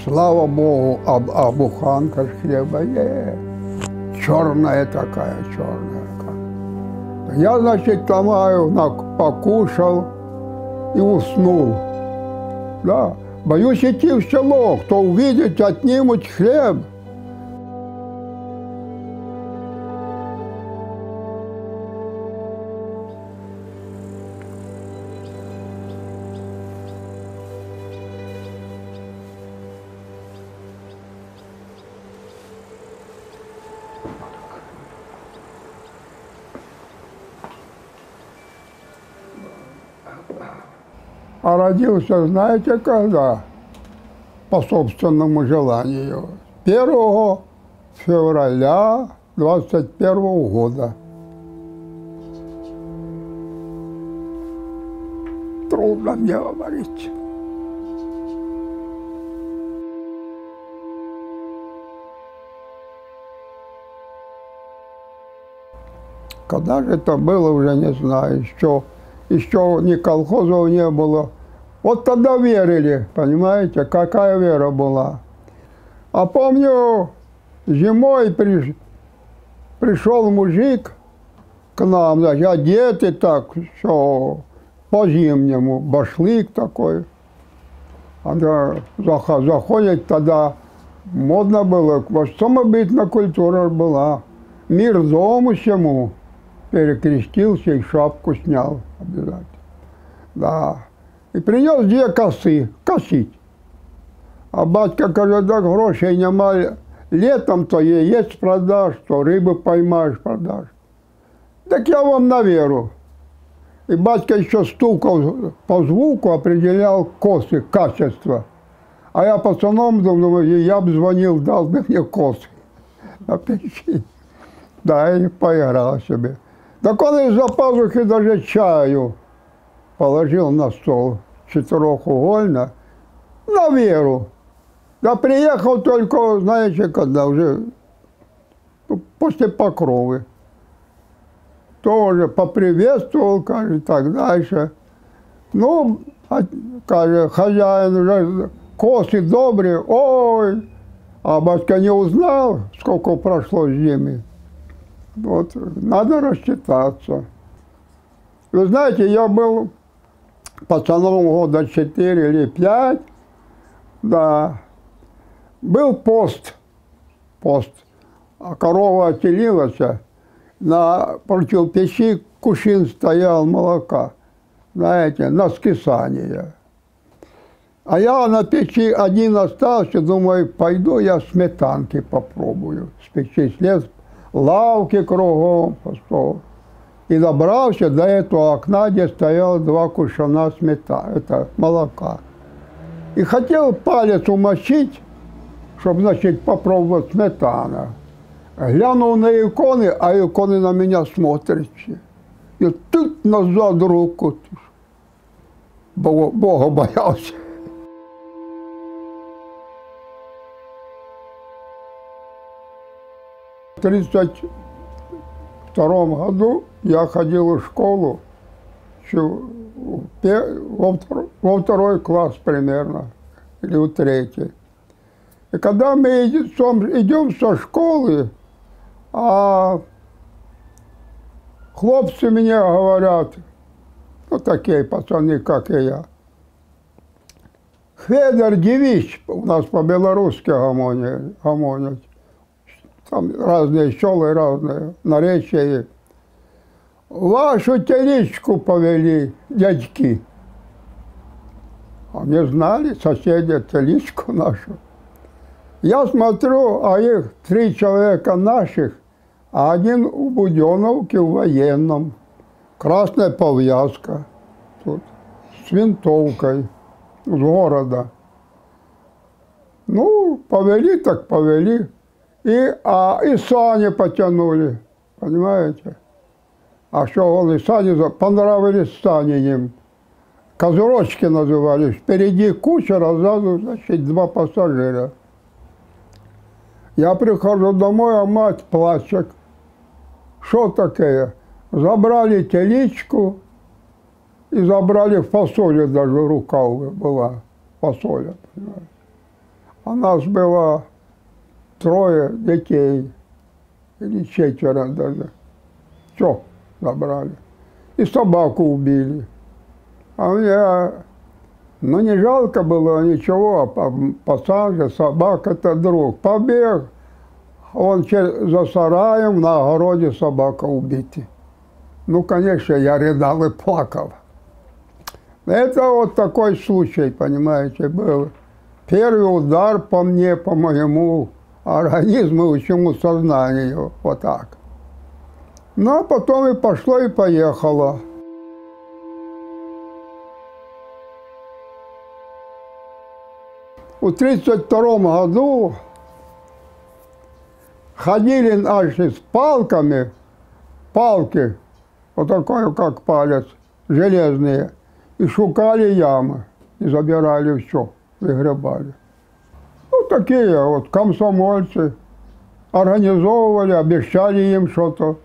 Слава Богу, а буханка хлеба есть. Черная такая, черная. Я, значит, там покушал и уснул. Да. Боюсь идти в село, кто увидит, отнимут хлеб. А родился, знаете, когда? По собственному желанию. 1 февраля 21 года. Трудно мне говорить. Когда же это было, уже не знаю, еще ни колхозов не было. Вот тогда верили, понимаете, какая вера была. А помню, зимой пришел мужик к нам, значит, одетый так, все по-зимнему, башлык такой. Заходит тогда, модно было, самобытная культура была. Мир дому всему. Перекрестился и шапку снял обязательно. Да. И принес 2 косы косить. А батька говорит, да грошей нема, летом-то есть продашь, то рыбы поймаешь, продашь. Так я вам на веру. И батька еще стукал по звуку, определял косы, качество. А я пацаном думаю, я бы звонил, дал бы мне косы на печи. Да, и поиграл себе. Так он из-за пазухи даже чаю положил на стол, 4-угольно, на веру. Да приехал только, знаете, когда уже после Покровы. Тоже поприветствовал, кажется, и так дальше. Ну, кажется, хозяин уже косы добрые, ой, а батька не узнал, сколько прошло зимы. Вот, надо рассчитаться. Вы знаете, я был пацаном года 4 или 5, да. Был пост, а корова отелилась, напротив печи кувшин стоял молока, знаете, на скисание. А я на печи один остался, думаю, пойду я сметанки попробую. С печи слез, лавки кругом, и добрался до этого окна, где стояло 2 кувшина молока. И хотел палец умочить, чтобы, значит, попробовать сметана. Глянул на иконы, а иконы на меня смотрят. И тут назад руку. Бога боялся. В 1932 году я ходил в школу, во 2 класс примерно, или в 3. И когда мы идем со школы, а хлопцы мне говорят, ну такие пацаны, как и я, Федор, дивись, у нас по-белорусски гомонят. Там разные селы, разные наречия. Вашу теличку повели дядьки. А не знали соседи теличку нашу. Я смотрю, а их 3 человека наших, а 1 у Буденовки в военном. Красная повязка, тут, с винтовкой, с города. Ну, повели так повели. И сани потянули, понимаете? А что он и сани, понравились сани им. Козырочки назывались. Впереди кучер, а сзади, значит, 2 пассажира. Я прихожу домой, а мать плачет. Что такое? Забрали теличку и забрали фасоль, даже рука была, фасоля, понимаете? А нас было 3 детей, или 4 даже. Все забрали. И собаку убили. А мне, ну, не жалко было ничего, пацан же, собака-то друг. Побег, он за сараем на огороде собака убита. Ну, конечно, я рыдал и плакал. Это вот такой случай, понимаете, был. Первый удар по мне, по моему организму, всему сознанию, вот так. Ну, а потом и пошло, и поехало. В 1932 году ходили наши с палками, палки, вот такой, как палец, железные, и шукали ямы, и забирали все, выгребали. Ну, такие вот комсомольцы организовывали, обещали им что-то.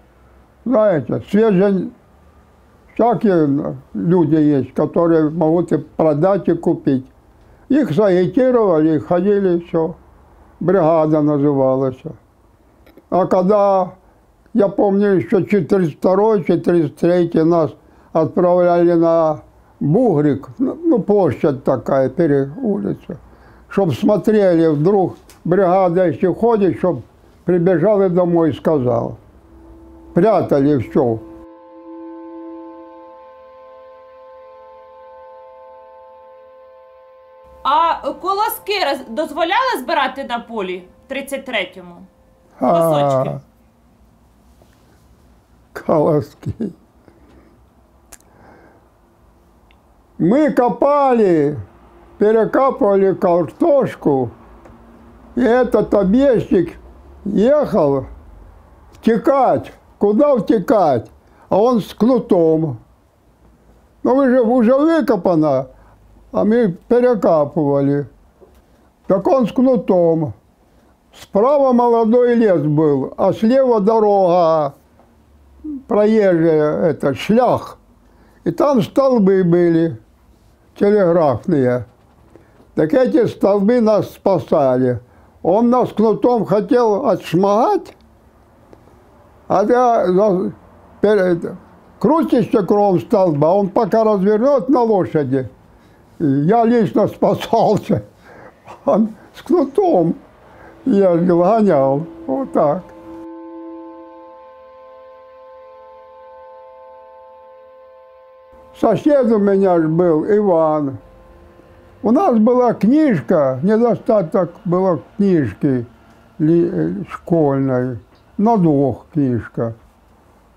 Знаете, свежие, всякие люди есть, которые могут и продать, и купить. Их сагитировали, и ходили, все. Бригада называлась. А когда, я помню, еще 42-43 нас отправляли на Бугрик, ну, площадь такая, улица, чтобы смотрели, вдруг бригада еще ходит, чтобы прибежал и домой сказал. Прятали все. А колоски дозволяли збирати на полі в 33-му? Колосочки? Колоски. Мы копали, перекапывали картошку, и этот объездчик ехал втекать. Куда втекать? А он с кнутом. Ну, уже выкопано, а мы перекапывали. Так он с кнутом. Справа молодой лес был, а слева дорога, проезжая, это, шлях. И там столбы были, телеграфные. Так эти столбы нас спасали. Он нас кнутом хотел отшмагать, а я крутишься кругом столба, он пока развернет на лошади. Я лично спасался. Он с кнутом. Я гонял. Вот так. Сосед у меня же был Иван. У нас была книжка, недостаток было книжки школьной, на 2 книжка.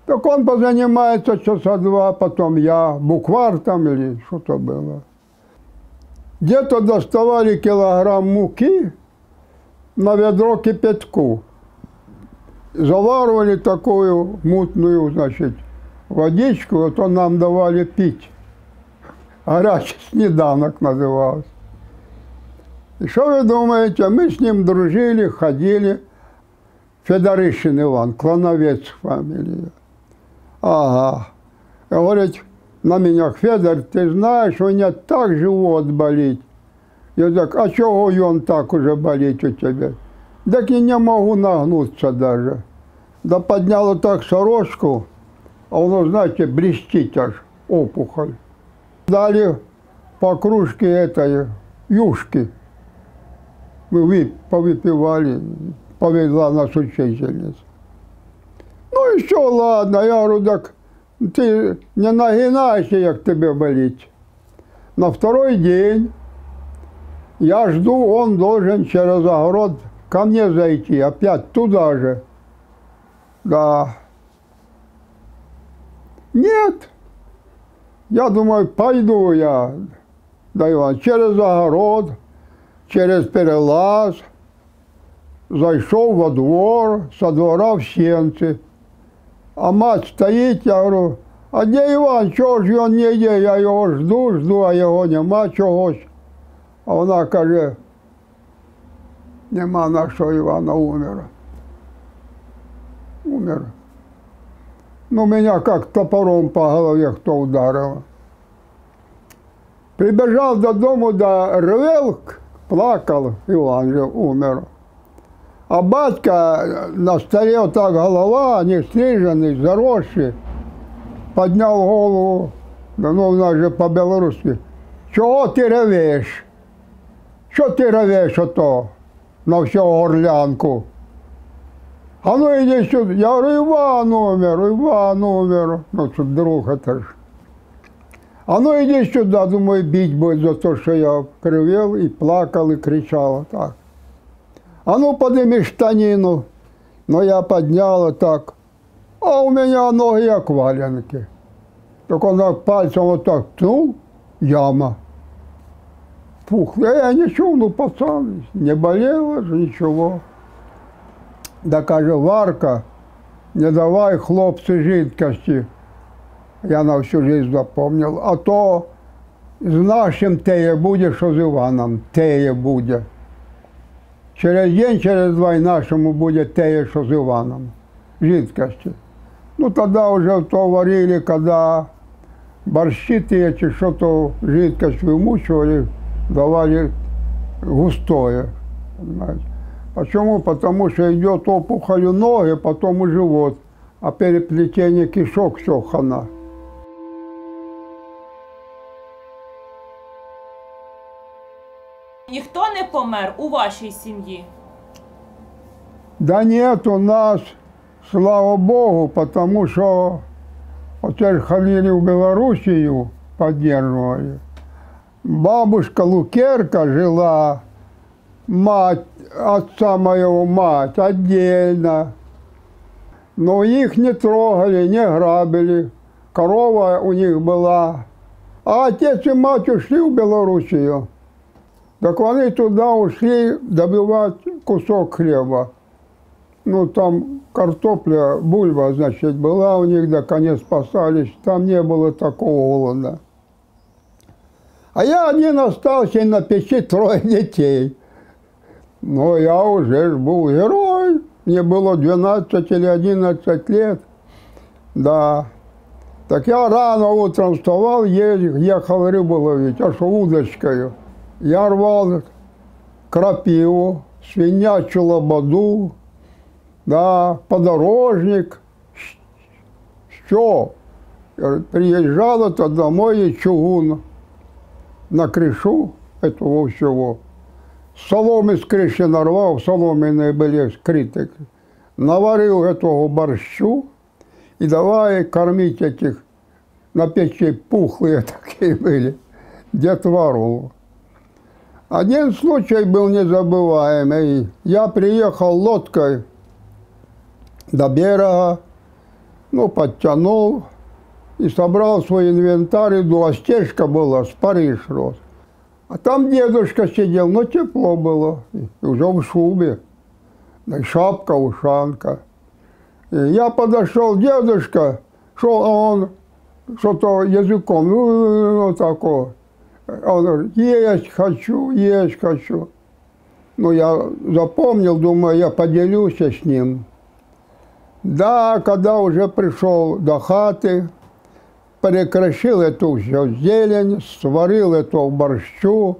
Так он позанимается часа 2, потом я, букварь там или что-то было. Где-то доставали килограмм муки на ведро кипятку. Заваривали такую мутную, значит, водичку, вот он нам давали пить. Горячий снеданок назывался. И что вы думаете, мы с ним дружили, ходили. Федорыщин Иван, Клановец фамилия. Ага. Говорит на меня: Федор, ты знаешь, у меня так живот болит. Я так, а чего он так уже болит у тебя? Так я не могу нагнуться даже. Да подняла так сорочку, а оно, знаете, блестит аж, опухоль. Дали по кружке этой юшки. Мы повыпивали, повезла нас учительница. Ну и все, ладно. Я говорю, так ты не нагинайся, как тебе болит. На 2-й день я жду, он должен через огород ко мне зайти, опять туда же. Да. Нет. Я думаю, пойду я, да, Иван, через огород, через перелаз, зашел во двор, со двора в сенцы. А мать стоит, я говорю, а где Иван, чого ж він не йде? Я його жду, а його нема чогось. А вона каже, нема нашого Івана, умер. Умер. Ну, меня как топором по голове кто ударил. Прибежал до дому, да рвел плакал, Иван же умер. А батька на столе вот так голова, не стриженный, заросший, поднял голову, ну у нас же по-белорусски, чого ти ревеш? Що ти ревеш ото на всю горлянку? А ну иди сюда. Я говорю, Иван умер. Ну, что друг это ж. А ну иди сюда, думаю, бить будет за то, что я кривел и плакал, и кричал так. А ну подними штанину. Но я поднял вот так. А у меня ноги как валенки. Так он так пальцем вот так ткнул, яма. Фух, я ничего, ну пацан, не болело же ничего. Да каже, Варка, не давай хлопцы жидкости. Я на всю жизнь запомнил. А то з нашим теє буде, що з Іваном теє буде. Через день, через два і нашему будет теє, что с Иваном. Жидкости. Ну тогда уже то варили, когда борщи эти, что-то жидкость вымучивали, давали густое. Понимаете? Почему? Потому что идет опухоль у ноги, потом и живот, а переплетение кишок все хана. Ніхто не помер у вашій сім'ї? Да нет, у нас, слава Богу, потому что вот те ходили в Белоруссию, поддерживали. Бабушка Лукерка жила, мать, отца моего мать, отдельно. Но их не трогали, не грабили. Корова у них была. А отец и мать ушли в Белоруссию. Так они туда ушли добивать кусок хлеба. Ну, там картопля, бульба, значит, была у них, до конец спасались. Там не было такого голода. А я один остался, и на печи 3 детей. Но я уже был герой. Мне было 12 или 11 лет. Да. Так я рано утром вставал, ехал рыбу ловить, а что удочкою. Я рвал крапиву, свинячью лободу, да, подорожник. Все. Приезжал это домой и чугун на крышу этого всего. Соломы с крыши нарвал, соломенные были скрыты. Наварил этого борщу и давай кормить этих, на печи пухлые такие были, детвору. Один случай был незабываемый. Я приехал лодкой до берега, ну, подтянул и собрал свой инвентарь, иду, а стежка была, с Париж рос. А там дедушка сидел, но тепло было, и уже в шубе, да и шапка, ушанка. И я подошел, дедушка, что он что-то языком, ну такое. Он говорит, есть хочу. Ну, я запомнил, думаю, я поделюсь с ним. Да, когда уже пришел до хаты, перекрошил эту всю зелень, сварил эту борщу.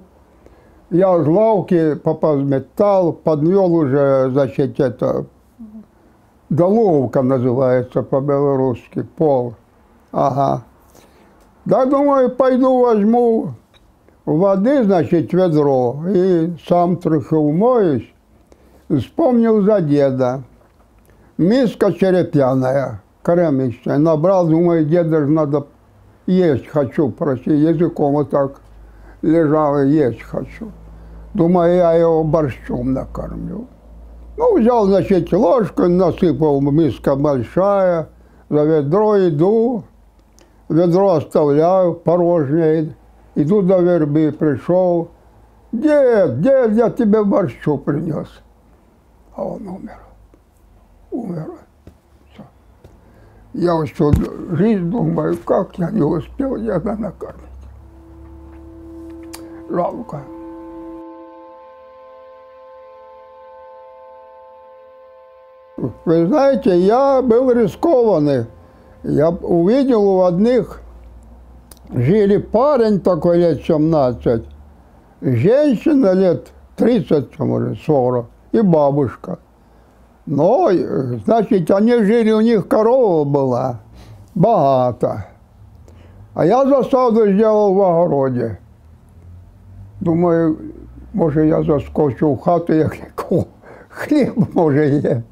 Я с лавки попозметал, подвел уже, значит, это, доловка называется по-белорусски, пол. Ага. Да, думаю, пойду возьму воды, значит, ведро, и сам трохи умоюсь. Вспомнил за деда. Миска черепяная, кремечная. Набрал, думаю, деда же надо есть хочу, прости, языком вот так лежал и есть хочу. Думаю, я его борщом накормлю. Ну, взял, значит, ложку, насыпал, миска большая, за ведро иду, ведро оставляю порожнее. Иду до вербы, пришел. Дед, я тебе борщу принес. А он умер. Все. Я всю жизнь думаю, как я не успел деда накормить. Жалко. Вы знаете, я был рискованный. Я увидел у одних, жили парень такой лет 17, женщина лет 30, может, 40, и бабушка. Но, значит, они жили, у них корова была, богато. А я засаду сделал в огороде. Думаю, може я заскочу в хату, як хліб може є.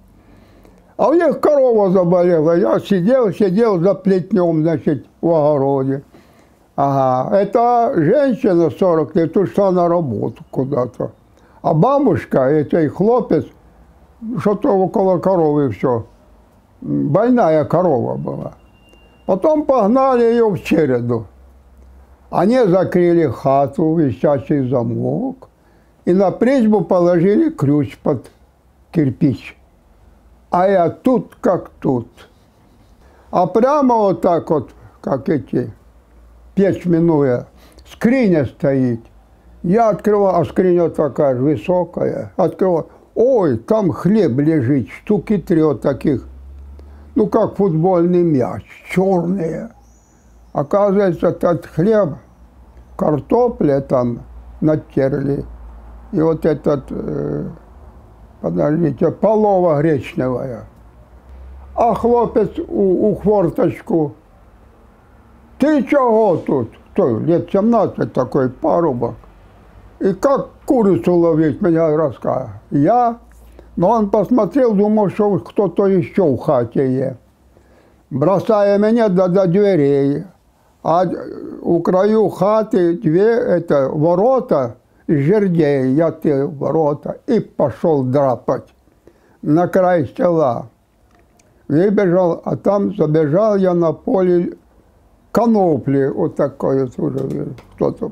А у них корова заболела. Я сидел за плетнем, значит, в огороде. Ага, эта женщина 40 лет ушла на работу куда-то. А бабушка, этот хлопец, что-то около коровы все, больная корова была. Потом погнали ее в череду. Они закрыли хату, висячий замок, и на призьбу положили ключ под кирпич. А я тут как тут. А прямо вот так вот, как эти, печь минуя, скриня стоит. Я открываю, а скриня такая же высокая. Открываю. Ой, там хлеб лежит, штуки 3 таких, ну как футбольный мяч, черные. Оказывается, этот хлеб, картопля там натерли. И вот этот, подождите, полова гречневая. А хлопец у хворточку: ты чего тут? Кто, лет 17 такой парубок. И как курицу ловить, меня рассказывал. Я, но он посмотрел, думал, что кто-то еще в хате есть. Бросая меня до дверей. А у краю хаты ворота жердей, я те ворота, и пошел драпать на край села. Выбежал, а там забежал я на поле конопли, вот такое уже кто-то.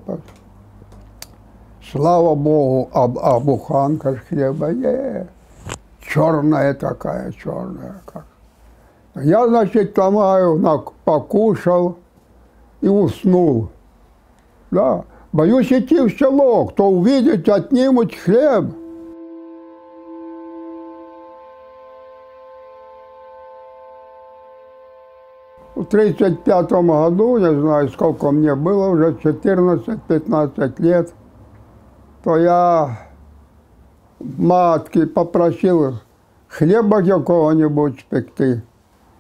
Слава Богу, а буханка хлеба черная такая, черная. Как. Я, значит, там покушал и уснул. Да. Боюсь идти в село, кто увидит, отнимут хлеб. В 1935 году, не знаю, сколько мне было, уже 14-15 лет, то я матки попросил хлеба какого-нибудь спекти.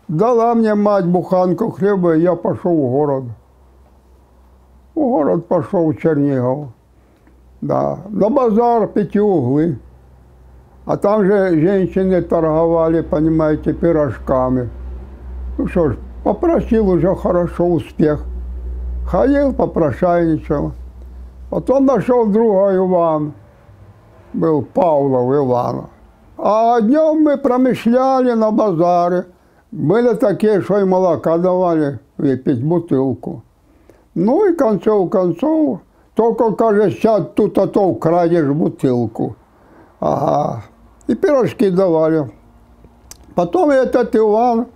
Дала мне мать буханку хлеба, и я пошел в город. В город пошел, в Чернигов. Да, на базар 5 углы. А там же женщины торговали, понимаете, пирожками. Ну что ж, попросил уже хорошо, успех. Ходил, попрошайничал. Потом нашел друга Иван, был Павлов Иван. А днем мы промышляли на базаре. Были такие, что и молока давали выпить, бутылку. Ну и концов, только, кажется, сейчас тут, а то украдешь бутылку. Ага. И пирожки давали. Потом этот Иван,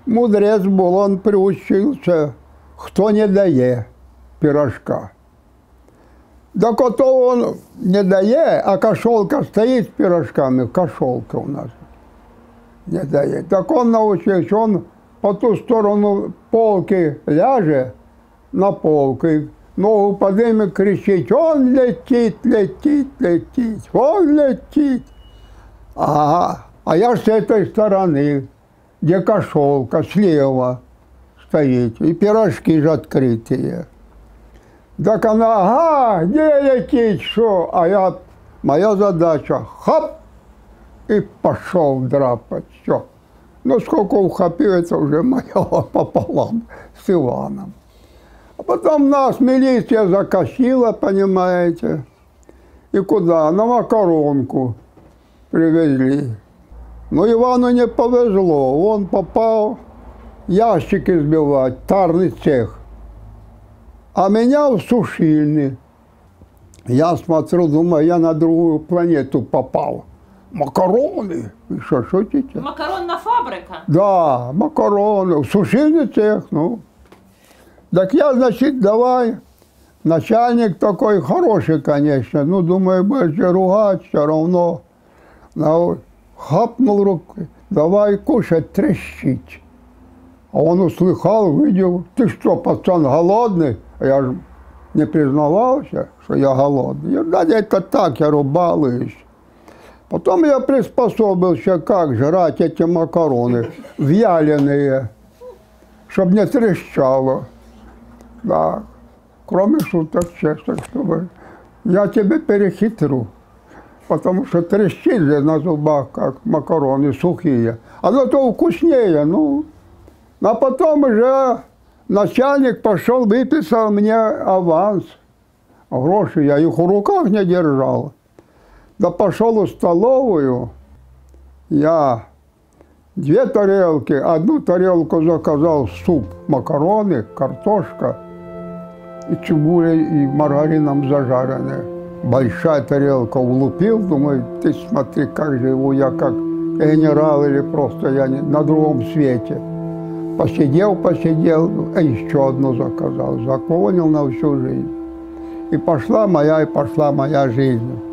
мудрец был, он приучился, кто не дает пирожка. Так вот он не дает, а кошелка стоит с пирожками, кошелка у нас не дает. Так он научился, он по ту сторону полки ляжет, на полку, ногу поднимет, кричит: он летит, летит, летит, он летит. Ага. А я с этой стороны, где кошелка, слева стоит, и пирожки же открытые. Так она: ага, где летит, что? А моя задача — хоп, и пошел драпать, все. Ну, сколько ухопил, это уже мое пополам с Иваном. А потом нас милиция закосила, понимаете, и куда? На Макаронку привезли. Но Ивану не повезло, он попал ящики сбивать, тарный цех. А меня в сушильный. Я смотрю, думаю, я на другую планету попал. Макароны? Вы что, шутите? Макаронна фабрика? Да, макароны. Сушильный цех, ну. Так я, значит, давай. Начальник такой хороший, конечно. Ну, думаю, будешь ругать, все равно. Ну, хапнул рукой. Давай кушать, трещить. А он услыхал, видел: ты что, пацан, голодный? А я же не признавался, что я голодный. Я, да, это так, я балуюсь. Потом я приспособился, как жрать эти макароны, вяленые, чтобы не трещало. Да. Кроме шуток, честно, чтобы я тебя перехитрю. Потому что трещит же на зубах, как макароны сухие. А зато вкуснее, ну. А потом уже начальник пошел, выписал мне аванс. Гроши я их в руках не держал. Да пошел в столовую, я 2 тарелки, 1 тарелку заказал суп, макароны, картошка и цибуля, и маргарином зажаренные. Большая тарелка влупил, думаю, ты смотри, как же его я как генерал или просто я не, на другом свете. Посидел, а еще одну заказал, запомнил на всю жизнь. И пошла моя жизнь.